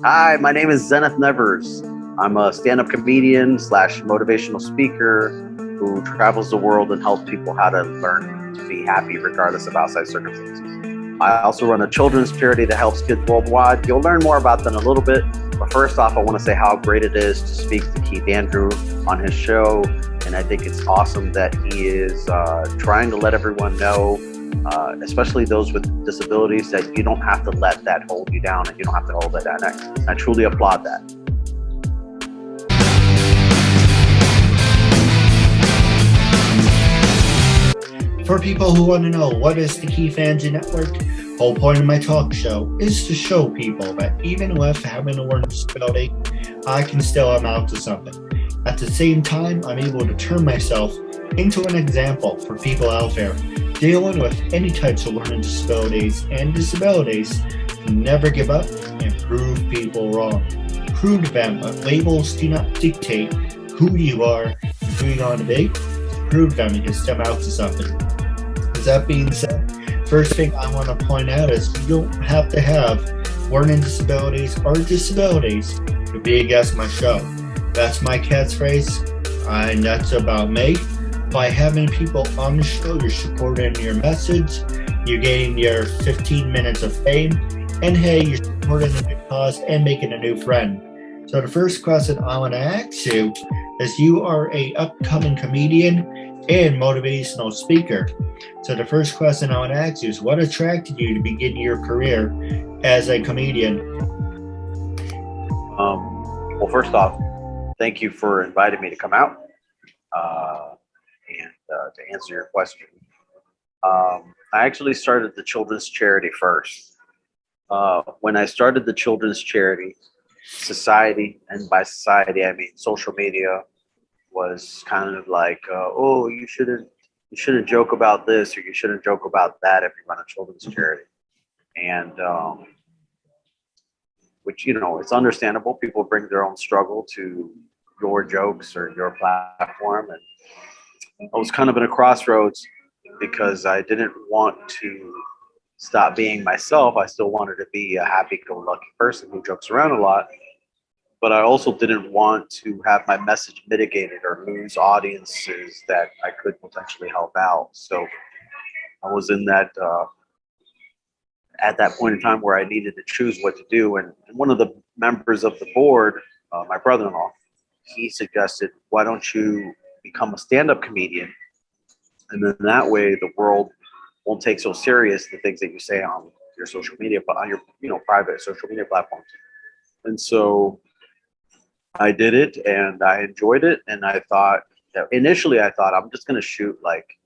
Hi, my name is zennethnevers. I'm a stand-up comedian slash motivational speaker who travels the world and helps people how to learn to be happy regardless of outside circumstances. I also run a children's charity that helps kids worldwide. You'll learn more about that in a little bit. But first off, I want to say how great it is to speak to Keith Andrew on his show. And I think it's awesome that he is trying to let everyone know, especially those with disabilities, that you don't have to let that hold you down and you don't have to hold that down. I truly applaud that. For people who want to know what is the Keith Andrew Network, the whole point of my talk show is to show people that even with having a learning disability, I can still amount to something. At the same time, I'm able to turn myself into an example for people out there dealing with any types of learning disabilities and disabilities to never give up and prove people wrong. Prove to them that labels do not dictate who you are and who you're going to be. Prove them you can step out to something. With that being said, first thing I want to point out is you don't have to have learning disabilities or disabilities to be a guest on my show. That's my catchphrase, and that's about me. By having people on the show, you're supporting your message, you're getting your 15 minutes of fame, and hey, you're supporting a good cause and making a new friend. So the first question I want to ask you is, you are a upcoming comedian and motivational speaker. So the first question I want to ask you is, what attracted you to begin your career as a comedian? Well, first off, thank you for inviting me to come out and to answer your question. I actually started the children's charity first. When I started the children's charity, society, and by society I mean social media, was kind of like, oh, you shouldn't joke about this or you shouldn't joke about that if you run a children's charity. And which, it's understandable. People bring their own struggle to your jokes or your platform. And I was kind of in a crossroads because I didn't want to stop being myself. I still wanted to be a happy-go-lucky person who jokes around a lot. But I also didn't want to have my message mitigated or lose audiences that I could potentially help out. So I was in that at that point in time where I needed to choose what to do. And one of the members of the board, my brother-in-law, he suggested, why don't you become a stand-up comedian? And then that way the world won't take so serious the things that you say on your social media, but on your private social media platforms. And so I did it and I enjoyed it. And I thought that initially I'm just going to shoot like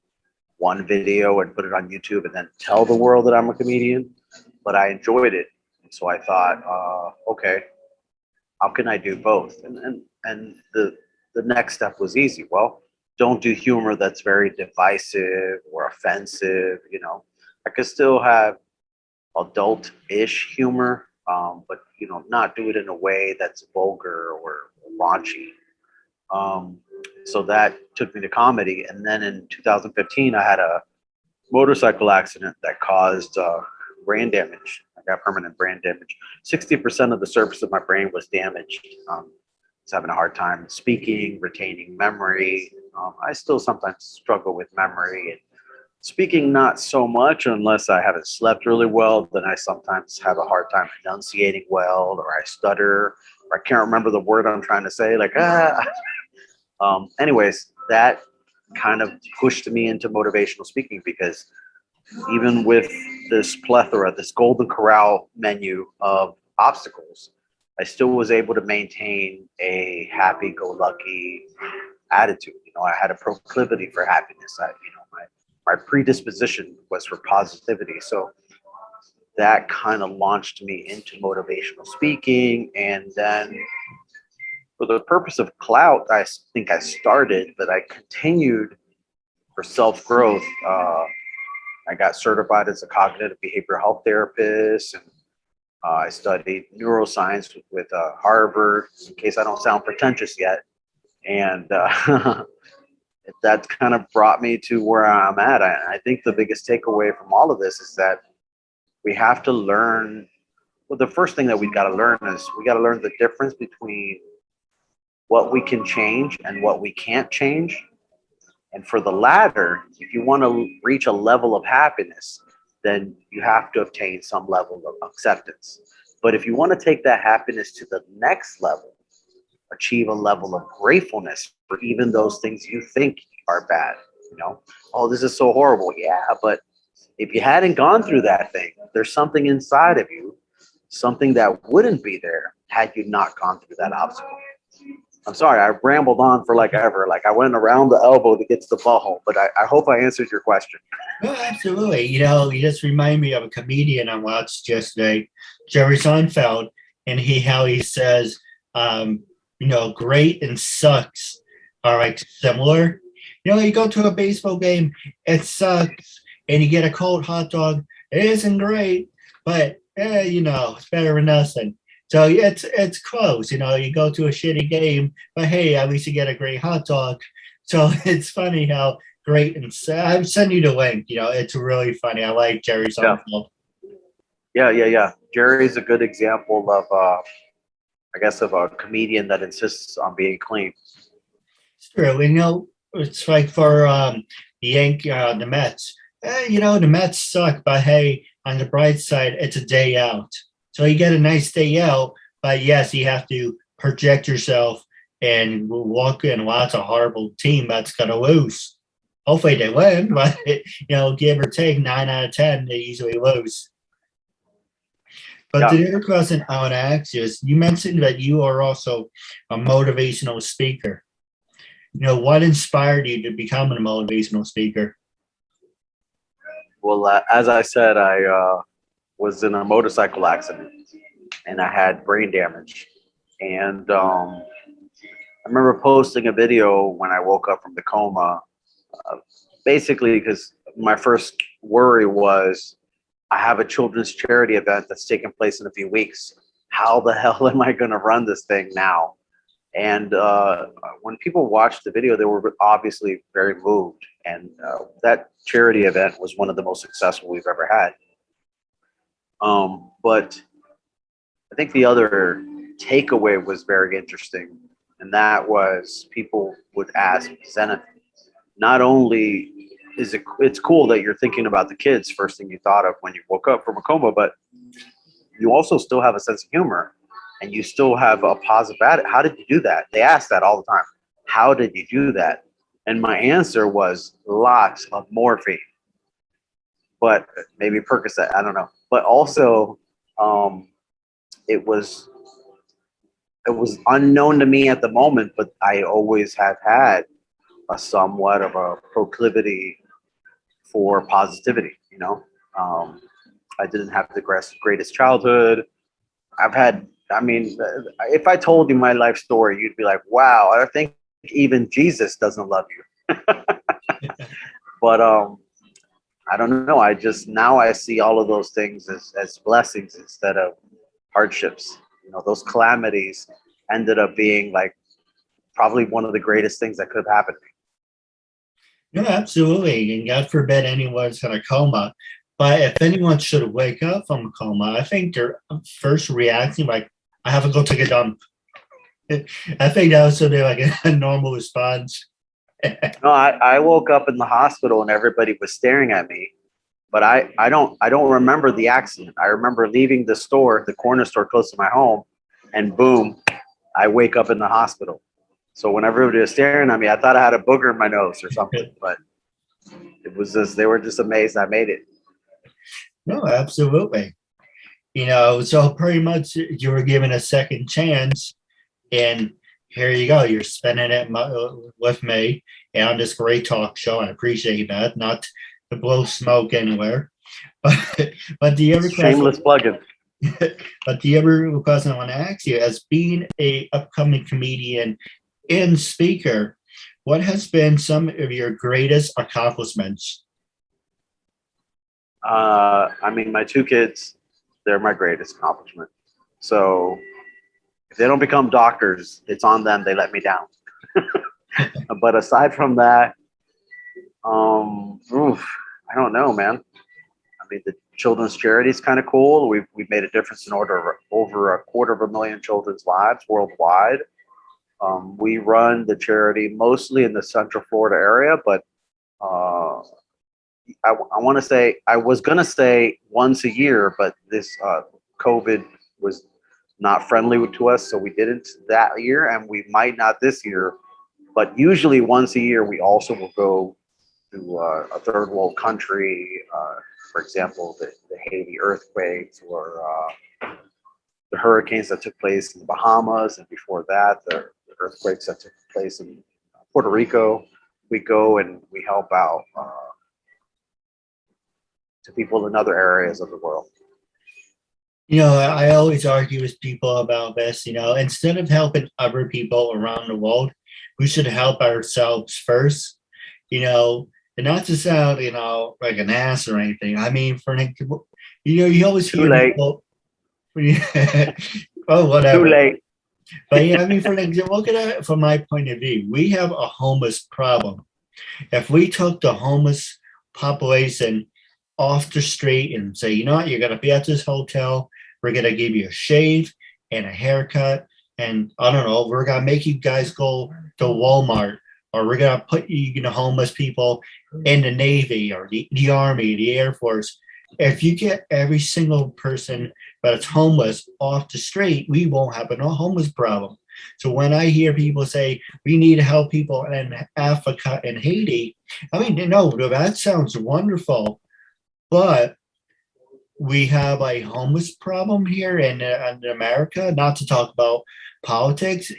one video and put it on YouTube and then tell the world that I'm a comedian. But I enjoyed it. And so I thought, okay, how can I do both? And the next step was easy. Well, don't do humor that's very divisive or offensive. I could still have adult-ish humor, but not do it in a way that's vulgar or raunchy. So that took me to comedy. And then in 2015, I had a motorcycle accident that caused brain damage. I got permanent brain damage. 60% of the surface of my brain was damaged. I was having a hard time speaking, retaining memory. I still sometimes struggle with memory, and speaking not so much unless I haven't slept really well. Then I sometimes have a hard time enunciating well, or I stutter, or I can't remember the word I'm trying to say, like, anyways, that kind of pushed me into motivational speaking, because even with this plethora, this golden corral menu of obstacles, I still was able to maintain a happy-go-lucky attitude. I had a proclivity for happiness. My predisposition was for positivity. So that kind of launched me into motivational speaking. And then for the purpose of clout, I think I started, but I continued for self-growth. I got certified as a cognitive behavioral health therapist, and I studied neuroscience with Harvard, in case I don't sound pretentious yet. And that's kind of brought me to where I'm at. I think the biggest takeaway from all of this is that we have to learn well, the first thing that we got to learn is we got to learn the difference between what we can change and what we can't change. And for the latter, if you want to reach a level of happiness, then you have to obtain some level of acceptance. But if you want to take that happiness to the next level, achieve a level of gratefulness for even those things you think are bad, oh, this is so horrible. Yeah, but if you hadn't gone through that thing, there's something inside of you, something that wouldn't be there had you not gone through that obstacle. I'm sorry, I rambled on for like ever. Like I went around the elbow to get to the butthole, but I hope I answered your question. No, absolutely. You just remind me of a comedian I watched yesterday, Jerry Seinfeld, and how he says, great and sucks are like similar. You go to a baseball game, it sucks, and you get a cold hot dog. It isn't great, but it's better than nothing. So it's close. You go to a shitty game, but hey, at least you get a great hot dog. So it's funny how great and I'll send you the link. It's really funny. I like Jerry Seinfeld. Yeah. Jerry's a good example of, I guess, of a comedian that insists on being clean. It's true. It's like for the Mets. The Mets suck, but hey, on the bright side, it's a day out. So you get a nice day out, but yes, you have to project yourself and walk in. Well, it's a horrible team that's going to lose. Hopefully they win, but, give or take 9 out of 10, they usually lose. But the other question I want to ask you is, you mentioned that you are also a motivational speaker. What inspired you to become a motivational speaker? Well, as I said, I was in a motorcycle accident and I had brain damage. And I remember posting a video when I woke up from the coma, basically because my first worry was, I have a children's charity event that's taking place in a few weeks. How the hell am I going to run this thing now? And when people watched the video, they were obviously very moved. And that charity event was one of the most successful we've ever had. But I think the other takeaway was very interesting. And that was, people would ask Zenneth, not only it's cool that you're thinking about the kids first thing you thought of when you woke up from a coma, but you also still have a sense of humor and you still have a positive attitude. How did you do that? They ask that all the time. How did you do that? And my answer was lots of morphine, but maybe Percocet, I don't know. But also, it was unknown to me at the moment, but I always have had a somewhat of a proclivity for positivity. I didn't have the greatest childhood. If I told you my life story, you'd be like, wow, I think even Jesus doesn't love you. But I don't know. Now I see all of those things as blessings instead of hardships. Those calamities ended up being like probably one of the greatest things that could have happened to me. No, absolutely. And God forbid anyone's in a coma. But if anyone should wake up from a coma, I think their first reaction, like, I have to go take a dump. I think that was sort of like a normal response. No, I woke up in the hospital and everybody was staring at me. But I don't remember the accident. I remember leaving the store, the corner store close to my home, and boom, I wake up in the hospital. So when everybody was staring at me, I thought I had a booger in my nose or something. But it was just, they were just amazed I made it. No, absolutely. So pretty much you were given a second chance, and here you go. You're spending it with me and on this great talk show. I appreciate that. Not to blow smoke anywhere. But the other shameless plug-in. But the other question I want to ask you, as being a upcoming comedian and speaker, what has been some of your greatest accomplishments? My 2 kids, they're my greatest accomplishment. So if they don't become doctors, it's on them. They let me down. But aside from that, I don't know, man. The children's charity is kind of cool. We've made a difference in over 250,000 children's lives worldwide. We run the charity mostly in the Central Florida area, but I want to say, I was going to say once a year, but this COVID was not friendly to us, so we didn't that year, and we might not this year. But usually once a year, we also will go to a third world country, for example, the Haiti earthquakes, or the hurricanes that took place in the Bahamas, and before that, the earthquakes that took place in Puerto Rico. We go and we help out to people in other areas of the world. I always argue with people about this. Instead of helping other people around the world, we should help ourselves first. And not to sound, like an ass or anything. I mean, for an example, you always hear people. Oh, whatever. Too late. But I mean, for an example, look at it from my point of view. We have a homeless problem. If we took the homeless population off the street and say, you know what, you're going to be at this hotel, we're going to give you a shave and a haircut, and I don't know, we're going to make you guys go to Walmart, or we're going to put you, homeless people in the Navy or the Army, the Air Force. If you get every single person that's homeless off the street, we won't have a homeless problem. So when I hear people say we need to help people in Africa and Haiti, I mean, that sounds wonderful, but we have a homeless problem here in America. Not to talk about politics,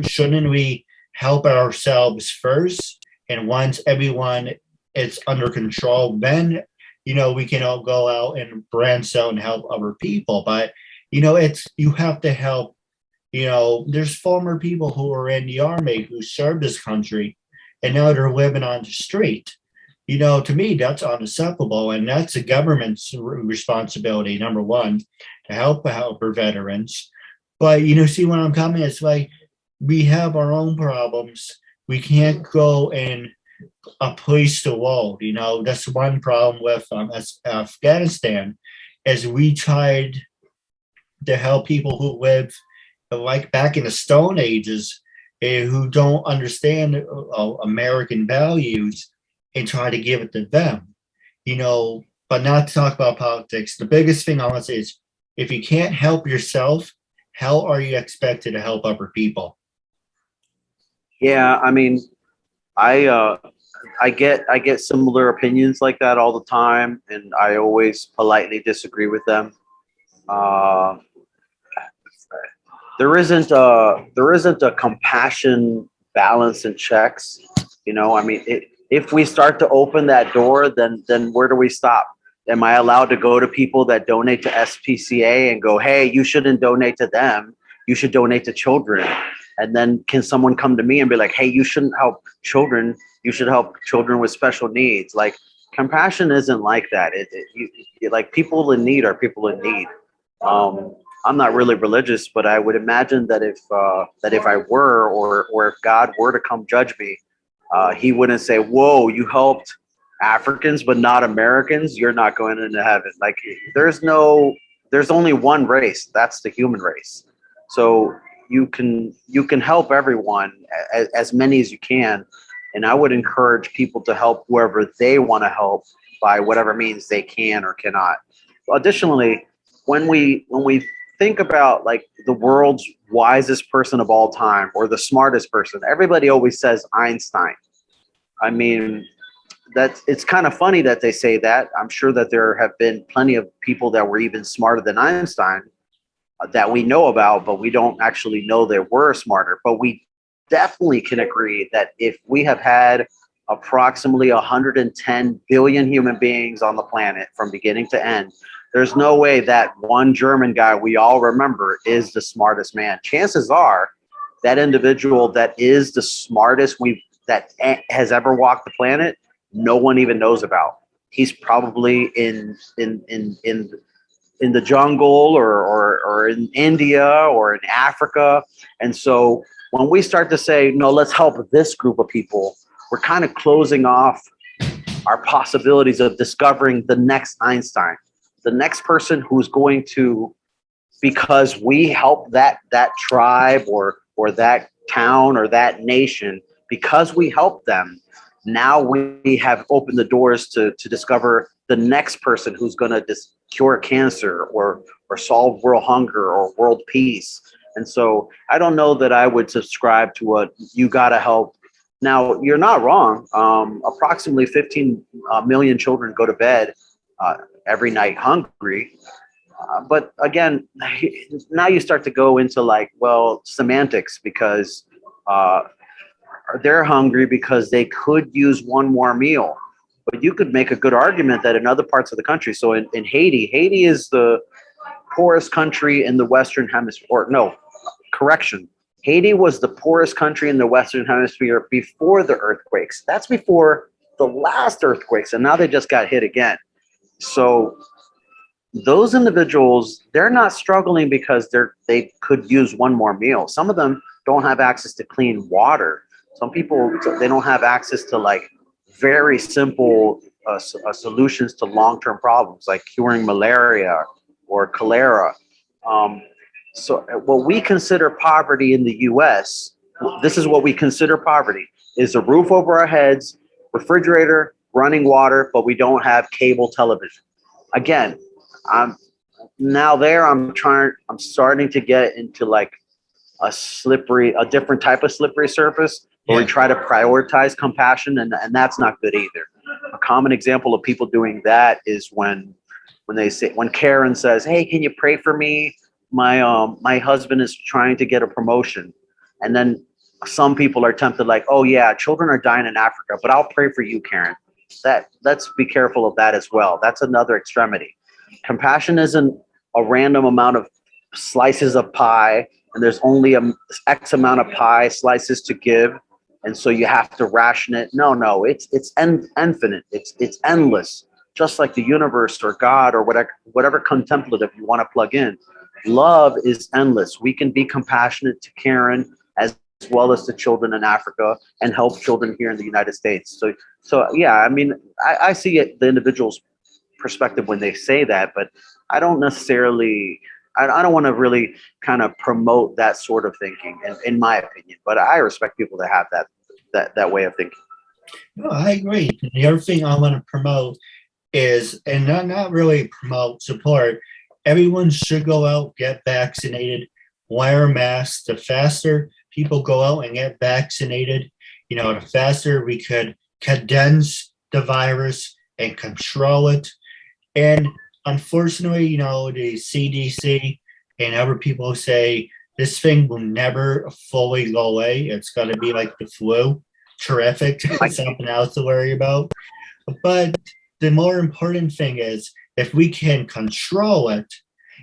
shouldn't we help ourselves first? And once everyone is under control, then we can all go out and branch out and help other people. But you have to help. There's former people who are in the Army who served this country, and now they're living on the street. To me, that's unacceptable, and that's the government's responsibility, number one, to help our veterans. But see where I'm coming? It's like we have our own problems. We can't go and police the world. That's one problem with Afghanistan, is we tried to help people who live like back in the Stone Ages, who don't understand American values, and try to give it to them, but not to talk about politics. The biggest thing I want to say is, if you can't help yourself, how are you expected to help other people? Yeah, I mean, I get similar opinions like that all the time, and I always politely disagree with them. There isn't a compassion balance and checks. I mean, if we start to open that door, then where do we stop? Am I allowed to go to people that donate to SPCA and go, hey, you shouldn't donate to them, you should donate to children? And then can someone come to me and be like, hey, you shouldn't help children, you should help children with special needs? Like, compassion isn't like that. Like, people in need are people in need. I'm not really religious, but I would imagine that if I were, or if God were to come judge me, he wouldn't say, whoa, you helped Africans but not Americans, you're not going into heaven. Like, there's only one race, that's the human race. So you can help everyone, as many as you can, and I would encourage people to help whoever they want to help by whatever means they can or cannot. Additionally, when we think about like the world's wisest person of all time, or the smartest person, everybody always says Einstein. I mean, it's kind of funny that they say that. I'm sure that there have been plenty of people that were even smarter than Einstein that we know about, but we don't actually know they were smarter. But we definitely can agree that if we have had approximately 110 billion human beings on the planet from beginning to end, there's no way that one German guy we all remember is the smartest man. Chances are that individual that is the smartest that has ever walked the planet, no one even knows about. He's probably in the jungle, or in India, or in Africa. And so when we start to say, no, let's help this group of people, we're kind of closing off our possibilities of discovering the next Einstein. the next person who's going to, because we help that tribe or that town or that nation, because we help them, now we have opened the doors to discover the next person who's going to cure cancer or solve world hunger or world peace. And so I don't know that I would subscribe to what you got to help. Now, you're not wrong. Approximately 15 million children go to bed every night hungry. But again, now you start to go into like, well, semantics, because they're hungry because they could use one more meal. But you could make a good argument that in other parts of the country, so in Haiti is the poorest country in the Western Hemisphere, or no, correction. Haiti was the poorest country in the Western Hemisphere before the earthquakes. That's before the last earthquakes, and now they just got hit again. So those individuals, they're not struggling because they could use one more meal. Some of them don't have access to clean water. Some people, they don't have access to like very simple solutions to long-term problems like curing malaria or cholera. So what we consider poverty in the US, this is what we consider poverty, is a roof over our heads, refrigerator, running water, but we don't have cable television. Again, I'm starting to get into like a different type of slippery surface where we try to prioritize compassion, and that's not good either. A common example of people doing that is when Karen says, "Hey, can you pray for me? My husband is trying to get a promotion," and then some people are tempted like, "Oh yeah, children are dying in Africa, but I'll pray for you, Karen." Let's be careful of that as well. That's another extremity. Compassion isn't a random amount of slices of pie, and there's only X amount of pie slices to give, and so you have to ration it. No, it's infinite. It's endless. Just like the universe or God or whatever contemplative you want to plug in. Love is endless. We can be compassionate to Karen as well as to children in Africa and help children here in the United States. So yeah, I mean, I see the individual's perspective when they say that, but I don't necessarily, I don't want to really kind of promote that sort of thinking, in my opinion. But I respect people that have that way of thinking. No, I agree. The other thing I want to promote is, and not really promote, support, everyone should go out, get vaccinated, wear a mask. The faster people go out and get vaccinated, the faster we could condense the virus and control it. And unfortunately, the CDC and other people say this thing will never fully go away. It's going to be like the flu. Terrific. Something else to worry about. But the more important thing is, if we can control it,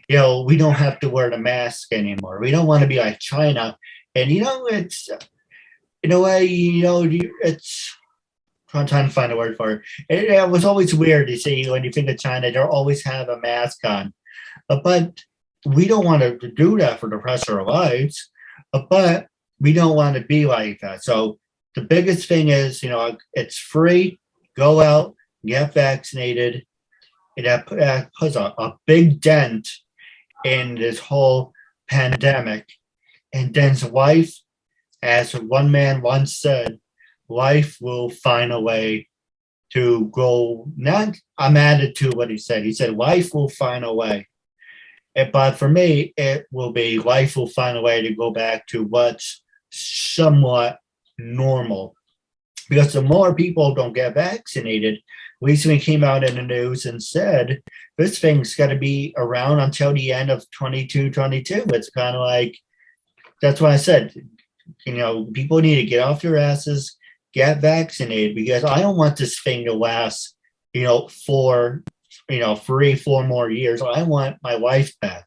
we don't have to wear the mask anymore. We don't want to be like China. And, it's, in a way, it's, I'm trying to find a word for it. It was always weird to see when you think of China, they always have a mask on. But we don't want to do that for the rest of our lives. But we don't want to be like that. So the biggest thing is, it's free. Go out, get vaccinated. That puts a big dent in this whole pandemic. And Den's wife, as one man once said, life will find a way to go. I'm added to what he said. He said, life will find a way. But for me, it will be life will find a way to go back to what's somewhat normal. Because the more people don't get vaccinated, recently came out in the news and said, this thing's got to be around until the end of 2022. It's kind of like, that's why I said, people need to get off their asses, get vaccinated, because I don't want this thing to last, for, 3-4 more years. I want my life back.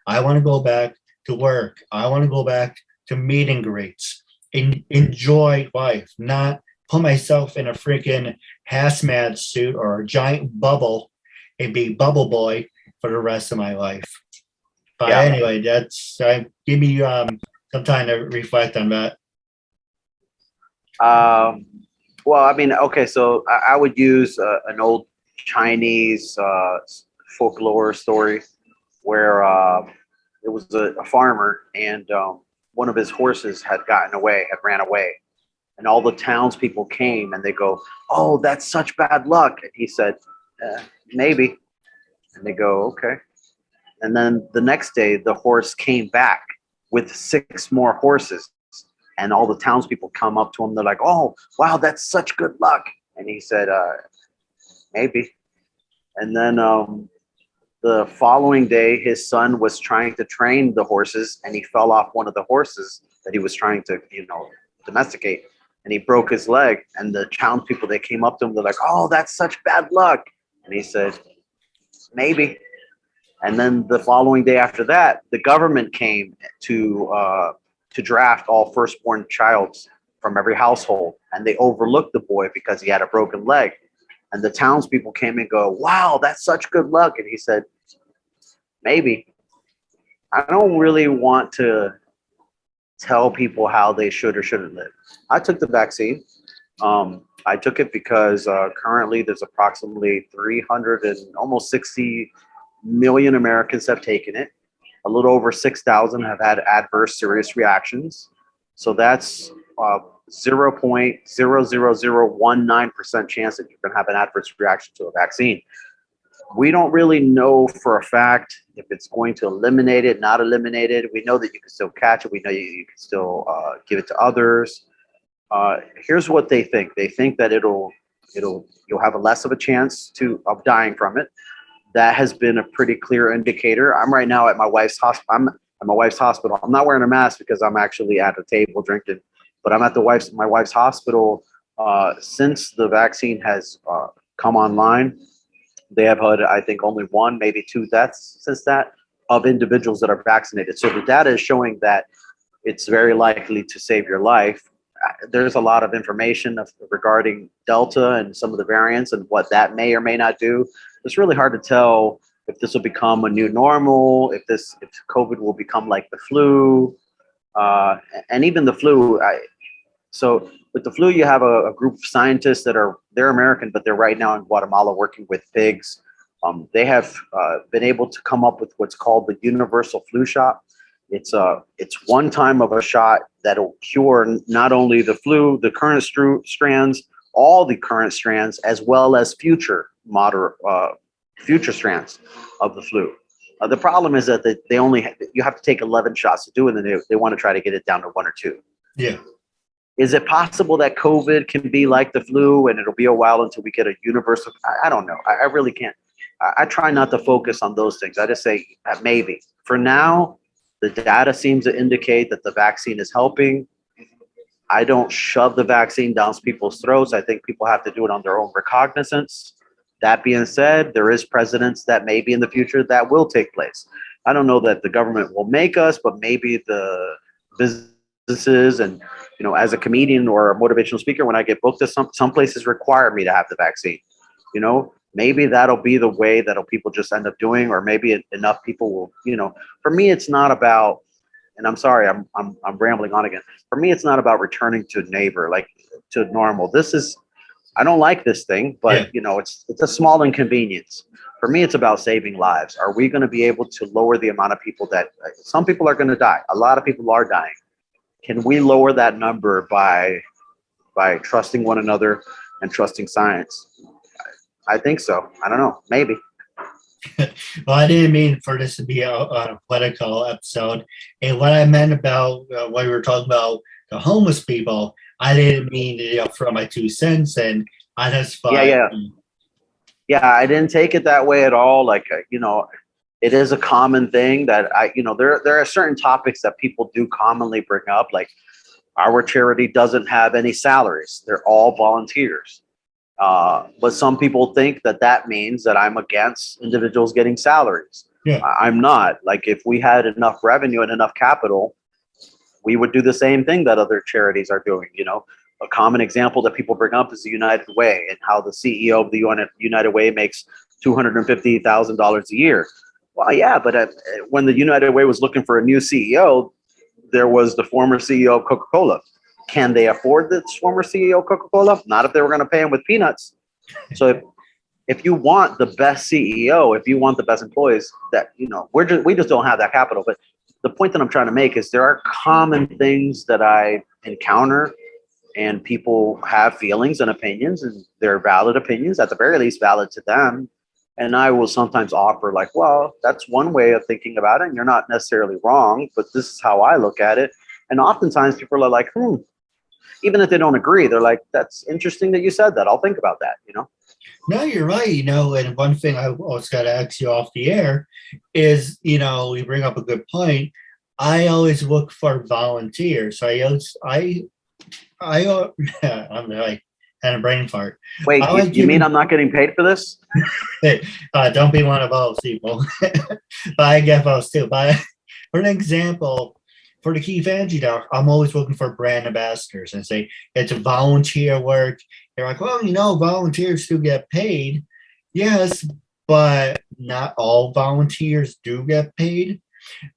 I want to go back to work. I want to go back to meet and greets, enjoy life, not put myself in a freaking hazmat suit or a giant bubble and be bubble boy for the rest of my life. But anyway, that's give me some time to reflect on that. Well, I mean, okay, so I would use an old Chinese folklore story where it was a farmer, and one of his horses had ran away. And all the townspeople came and they go, "Oh, that's such bad luck." And he said, "Maybe." And they go, "Okay." And then the next day, the horse came back with 6 more horses. And all the townspeople come up to him. They're like, "Oh, wow, that's such good luck." And he said, "Maybe." And then the following day, his son was trying to train the horses, and he fell off one of the horses that he was trying to, domesticate. And he broke his leg. And the townspeople, they came up to him. They're like, "Oh, that's such bad luck." And he said, "Maybe." And then the following day after that, the government came to draft all firstborn childs from every household, and they overlooked the boy because he had a broken leg. And the townspeople came and go, "Wow, that's such good luck." And he said, "Maybe." I don't really want to tell people how they should or shouldn't live. I took the vaccine. I took it because currently there's approximately 300 and almost 60 million Americans have taken it. A little over 6,000 have had adverse serious reactions. So that's 0.00019% chance that you're going to have an adverse reaction to a vaccine. We don't really know for a fact if it's going to eliminate it, not eliminate it. We know that you can still catch it. We know you can still give it to others. Here's what they think. They think that you'll have a less of a chance of dying from it. That has been a pretty clear indicator. I'm right now at my wife's hospital. I'm at my wife's hospital. I'm not wearing a mask because I'm actually at a table drinking, but I'm at my wife's hospital. Since the vaccine has come online, they have had, I think, only 1, maybe 2 deaths since that of individuals that are vaccinated. So the data is showing that it's very likely to save your life. There's a lot of information regarding Delta and some of the variants and what that may or may not do. It's really hard to tell if this will become a new normal, if COVID will become like the flu, and even the flu. So with the flu, you have a group of scientists they're American, but they're right now in Guatemala working with pigs. They have been able to come up with what's called the universal flu shot. It's one time of a shot that'll cure not only the flu, the current strands, all the current strands, as well as future strands of the flu. The problem is that you have to take 11 shots to do it, and they want to try to get it down to 1 or 2. Yeah. Is it possible that COVID can be like the flu and it'll be a while until we get a universal? I don't know. I really can't. I try not to focus on those things. I just say maybe. For now, the data seems to indicate that the vaccine is helping. I don't shove the vaccine down people's throats. I think people have to do it on their own recognizance. That being said, there is precedents that maybe in the future that will take place. I don't know that the government will make us, but maybe the businesses and, as a comedian or a motivational speaker, when I get booked, some places require me to have the vaccine. Maybe that'll be the way that people just end up doing, or maybe enough people will, for me, it's not about, and I'm sorry, I'm rambling on again. For me, it's not about returning to to normal. I don't like this thing, but it's a small inconvenience. For me, it's about saving lives. Are we going to be able to lower the amount of people some people are going to die? A lot of people are dying. Can we lower that number by trusting one another and trusting science? I think so. I don't know. Maybe. Well, I didn't mean for this to be a political episode. And what I meant about when we were talking about the homeless people, I didn't mean to throw my 2 cents in. I just thought. Yeah, I didn't take it that way at all. It is a common thing that there are certain topics that people do commonly bring up. Like, our charity doesn't have any salaries. They're all volunteers. But some people think that means that I'm against individuals getting salaries. Yeah. I'm not. Like, if we had enough revenue and enough capital, we would do the same thing that other charities are doing. A common example that people bring up is the United Way, and how the CEO of the United Way makes $250,000 a year. Well, yeah, but when the United Way was looking for a new CEO, there was the former CEO of Coca-Cola. Can they afford the former CEO of Coca-Cola? Not if they were going to pay him with peanuts. So if you want the best CEO, if you want the best employees, that, you know, we just don't have that capital. But the point that I'm trying to make is there are common things that I encounter, and people have feelings and opinions, and they're valid opinions, at the very least valid to them. And I will sometimes offer like, well, that's one way of thinking about it, and you're not necessarily wrong, but this is how I look at it. And oftentimes people are like, even if they don't agree, they're like, that's interesting that you said that. I'll think about that, you know? No, you're right. You know, and one thing I always got to ask you off the air is, you know, you bring up a good point. I always look for volunteers. I'm like, had a brain fart. Wait, you mean I'm not getting paid for this? Hey, don't be one of those people. But I get those too. But for an example, for the Keith Andrew Talk, I'm always looking for brand ambassadors and say it's volunteer work. They're like, well, you know, volunteers do get paid. Yes, but not all volunteers do get paid.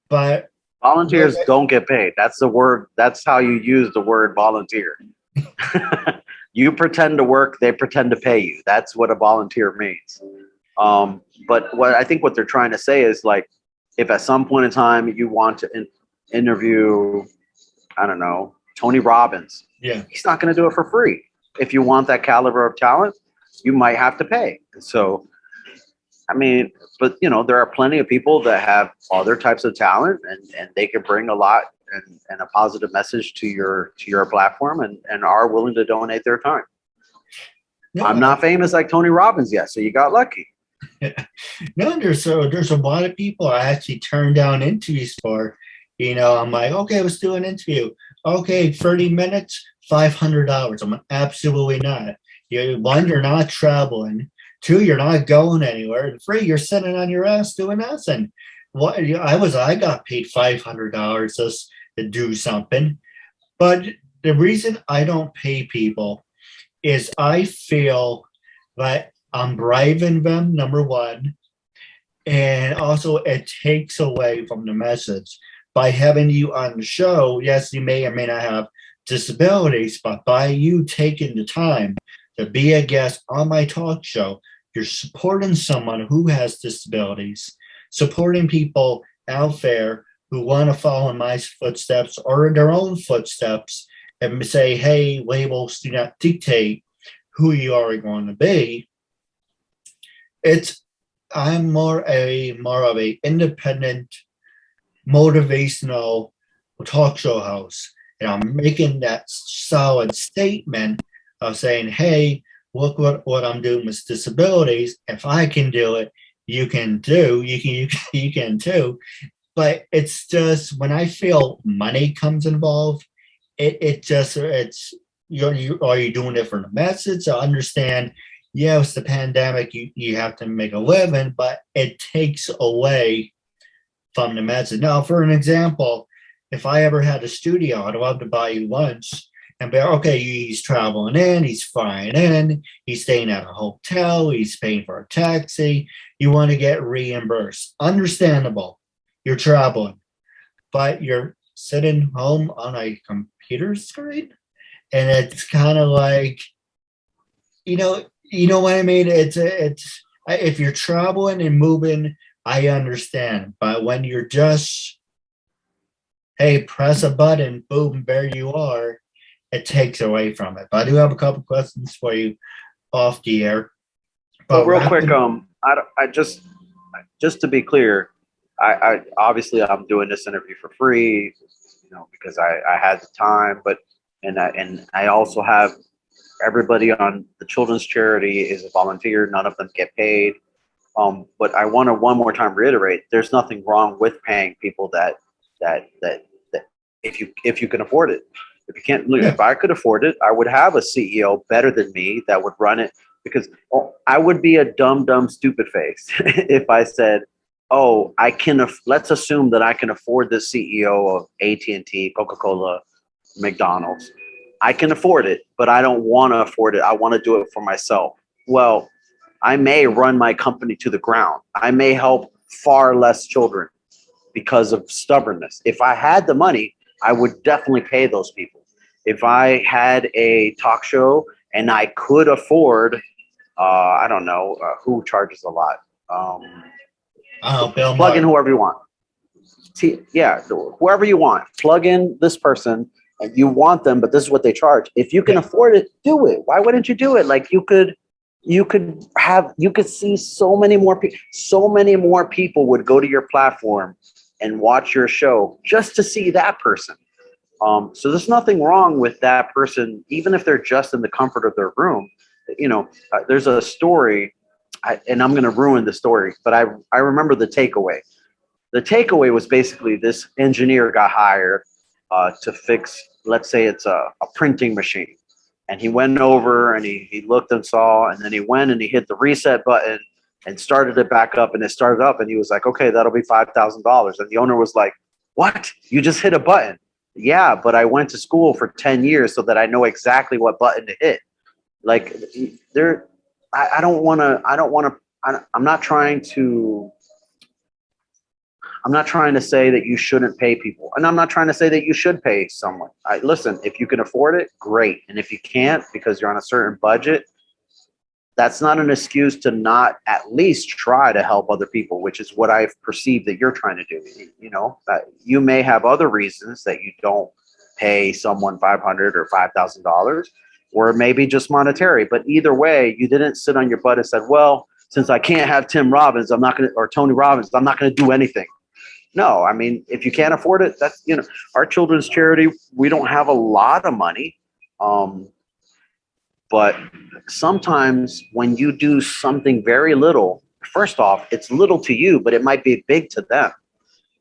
But volunteers don't get paid. That's the word. That's how you use the word volunteer. You pretend to work, they pretend to pay you. That's what a volunteer means. But what they're trying to say is, like, if at some point in time you want to interview, I don't know, Tony Robbins, he's not going to do it for free. If you want that caliber of talent, you might have to pay. So, I mean, but you know, there are plenty of people that have other types of talent, and they can bring a lot and a positive message to your platform, and are willing to donate their time. No, I'm not famous like Tony Robbins yet, so you got lucky. No, there's a lot of people I actually turn down interviews for. You know, I'm like, okay, let's do an interview. Okay, 30 minutes, $500. I'm like, absolutely not. One, you're not traveling. Two, you're not going anywhere. And three, you're sitting on your ass doing nothing. What I got paid $500 just to do something. But the reason I don't pay people is I feel that I'm bribing them, number one, and also it takes away from the message. By having you on the show, yes, you may or may not have disabilities, but by you taking the time to be a guest on my talk show, you're supporting someone who has disabilities, supporting people out there who want to follow in my footsteps or in their own footsteps, and say, hey, labels do not dictate who you are going to be. I'm more of a independent, motivational talk show host, and I'm making that solid statement of saying, hey, look what I'm doing with disabilities. If I can do it, you can too. You can too. But it's just when I feel money comes involved, are you doing it for the message? I understand, it's the pandemic, you have to make a living, but it takes away from the message. Now, for an example, if I ever had a studio, I'd love to buy you lunch and be, okay, he's traveling in, he's flying in, he's staying at a hotel, he's paying for a taxi, you want to get reimbursed. Understandable. You're traveling, but you're sitting home on a computer screen, and it's kind of like, you know what I mean? It's if you're traveling and moving, I understand, but when you're just, hey, press a button, boom, there you are, it takes away from it. But I do have a couple questions for you off the air. But real quick, I just to be clear, I obviously I'm doing this interview for free, because I had the time, but I also have everybody on the children's charity is a volunteer. None of them get paid. But I want to one more time reiterate: there's nothing wrong with paying people that if you can afford it. If you can't, if I could afford it, I would have a CEO better than me that would run it, because I would be a dumb stupid face if I said, oh, let's assume that I can afford the CEO of AT&T, Coca-Cola, McDonald's. I can afford it, but I don't want to afford it. I want to do it for myself. Well, I may run my company to the ground. I may help far less children because of stubbornness. If I had the money, I would definitely pay those people. If I had a talk show and I could afford I don't know who charges a lot. Bill Plug in Maher. whoever you want. Whoever you want. Plug in this person, and you want them, but this is what they charge. If you can afford it, do it. Why wouldn't you do it? Like you could see so many more people would go to your platform and watch your show just to see that person. So there's nothing wrong with that person, even if they're just in the comfort of their room. There's a story, and I'm going to ruin the story, but I remember the takeaway. The takeaway was basically this engineer got hired to fix, let's say it's a printing machine. And he went over and he looked and saw, and then he went and he hit the reset button and started it back up, and it started up, and he was like, okay, that'll be $5,000. And the owner was like, what? You just hit a button. Yeah, but I went to school for 10 years so that I know exactly what button to hit. Like I'm not trying to say that you shouldn't pay people, and I'm not trying to say that you should pay someone. Listen, if you can afford it, great. And if you can't because you're on a certain budget, that's not an excuse to not at least try to help other people, which is what I've perceived that you're trying to do. You may have other reasons that you don't pay someone $500 or $5,000, or maybe just monetary. But either way, you didn't sit on your butt and said, well, since I can't have Tim Robbins, or Tony Robbins, I'm not going to do anything. No, I mean, if you can't afford it, that's, our children's charity, we don't have a lot of money. But sometimes when you do something very little, first off, it's little to you, but it might be big to them.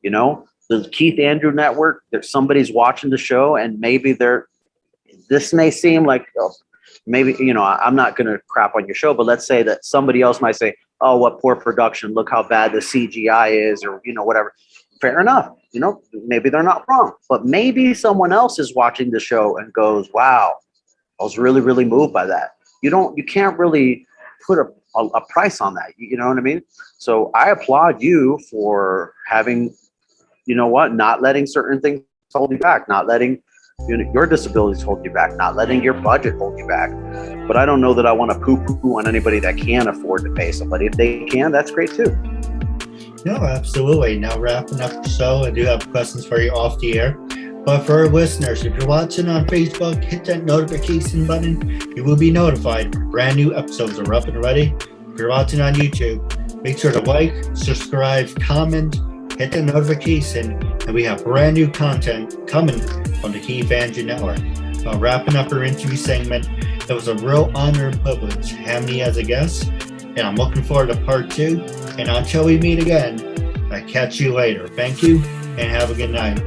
The Keith Andrew Network, there's somebody's watching the show, and maybe this may seem like, maybe, I'm not going to crap on your show, but let's say that somebody else might say, oh, what poor production, look how bad the CGI is, or, whatever. Fair enough. Maybe they're not wrong, but maybe someone else is watching the show and goes, wow, I was really, really moved by that. You can't really put a price on that. You know what I mean? So I applaud you for having, not letting certain things hold you back, not letting your disabilities hold you back, not letting your budget hold you back. But I don't know that I want to poo-poo on anybody that can't afford to pay somebody. If they can, that's great too. No, absolutely. Now wrapping up the show, I do have questions for you off the air. But for our listeners, if you're watching on Facebook, hit that notification button. You will be notified when brand new episodes are up and ready. If you're watching on YouTube, make sure to like, subscribe, comment, hit the notification, and we have brand new content coming from the Keith Andrew Network. Now, wrapping up our interview segment, it was a real honor and privilege having you as a guest, and I'm looking forward to part 2. And until we meet again, I catch you later. Thank you, and have a good night.